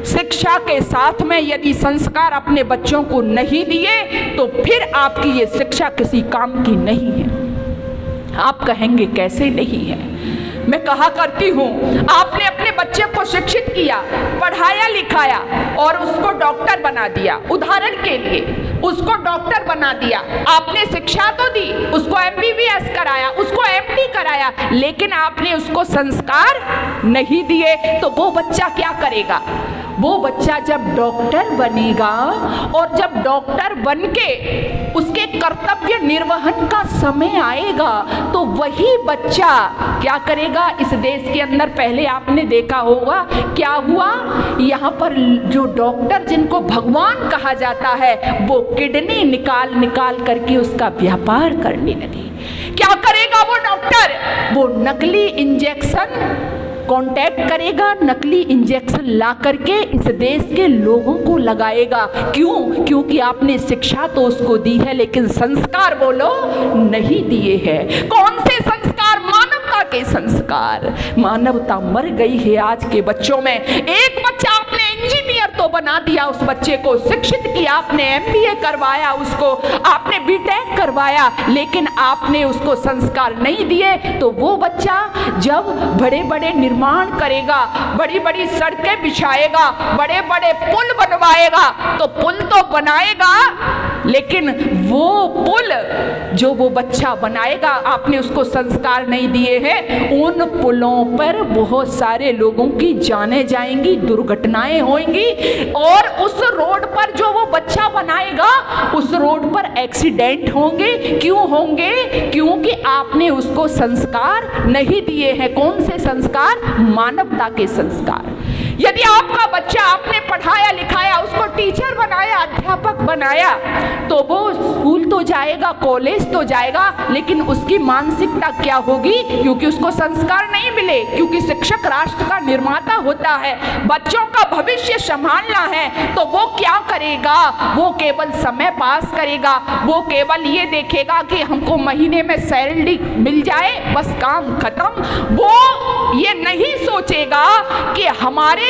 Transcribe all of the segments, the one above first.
शिक्षा के साथ में यदि संस्कार अपने बच्चों को नहीं दिए तो फिर आपकी ये शिक्षा किसी काम की नहीं है। आप कहेंगे कैसे नहीं है? मैं कहा करती हूँ, आपने अपने बच्चे को शिक्षित किया, पढ़ाया लिखाया और उसको डॉक्टर बना दिया। उदाहरण के लिए उसको डॉक्टर बना दिया, आपने शिक्षा तो दी, उसको MBBS कराया, उसको MD कराया, लेकिन आपने उसको संस्कार नहीं दिए, तो वो बच्चा क्या करेगा? वो बच्चा जब डॉक्टर बनेगा और जब डॉक्टर बनके उसके कर्तव्य निर्वहन का समय आएगा तो वही बच्चा क्या करेगा? इस देश के अंदर पहले आपने देखा होगा क्या हुआ, यहाँ पर जो डॉक्टर जिनको भगवान कहा जाता है वो किडनी निकाल निकाल करके उसका व्यापार करने लगे। क्या करेगा वो डॉक्टर? वो नकली इंजेक्शन कांटेक्ट करेगा, नकली इंजेक्शन ला करके इस देश के लोगों को लगाएगा। क्यों? क्योंकि आपने शिक्षा तो उसको दी है लेकिन संस्कार बोलो नहीं दिए हैं। कौन से संस्कार? मानवता के संस्कार। मानवता मर गई है आज के बच्चों में। एक बच्चा आपने इंजीनियर तो बना दिया, उस बच्चे को शिक्षित किया, आपने MBA करवाया, उसको आपने BTech करवाया, लेकिन आपने उसको संस्कार नहीं दिए, तो वो बच्चा जब बड़े बड़े निर्माण करेगा, बड़ी बड़ी सड़कें बिछाएगा, बड़े बड़े पुल बनवाएगा, तो पुल तो बनाएगा लेकिन वो पुल जो वो बच्चा बनाएगा आपने उसको संस्कार नहीं दिए हैं, उन पुलों पर बहुत सारे लोगों की जानें जाएंगी, दुर्घटनाएं होंगी और उस रोड पर जो वो बच्चा बनाएगा उस रोड पर एक्सीडेंट होंगे। क्यों होंगे? क्योंकि आपने उसको संस्कार नहीं दिए हैं। कौन से संस्कार? मानवता के संस्कार। यदि आपका बच्चा आपने पढ़ाया लिखाया, उसको टीचर बनाया, अध्यापक बनाया, तो वो स्कूल तो जाएगा, कॉलेज तो जाएगा, लेकिन उसकी मानसिकता क्या होगी? क्योंकि उसको संस्कार नहीं मिले। क्योंकि शिक्षक राष्ट्र का निर्माता होता है, बच्चों का भविष्य संभालना है, तो वो क्या करेगा? वो केवल समय पास करेगा, वो केवल ये देखेगा कि हमको महीने में सैलरी मिल जाए, बस काम खत्म। वो ये नहीं सोचेगा कि हमारे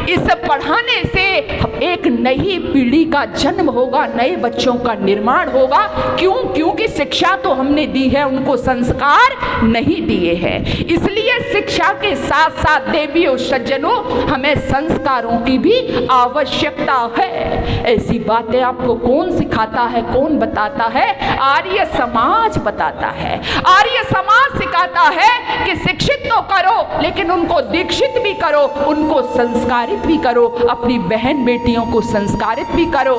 इस पढ़ाने से एक नई पीढ़ी का जन्म होगा, नए बच्चों का निर्माण होगा। क्यों? क्योंकि शिक्षा तो हमने दी है, उनको संस्कार नहीं दिए हैं। इसलिए शिक्षा के साथ साथ देवियों सज्जनों हमें संस्कारों की भी आवश्यकता है। ऐसी बातें आपको कौन सिखाता है, कौन बताता है? आर्य समाज बताता है। आर्य समाज सिखाता है कि शिक्षित तो करो लेकिन उनको दीक्षित भी करो, उनको संस्कारित भी करो, अपनी बहन बेटियों को संस्कारित भी करो।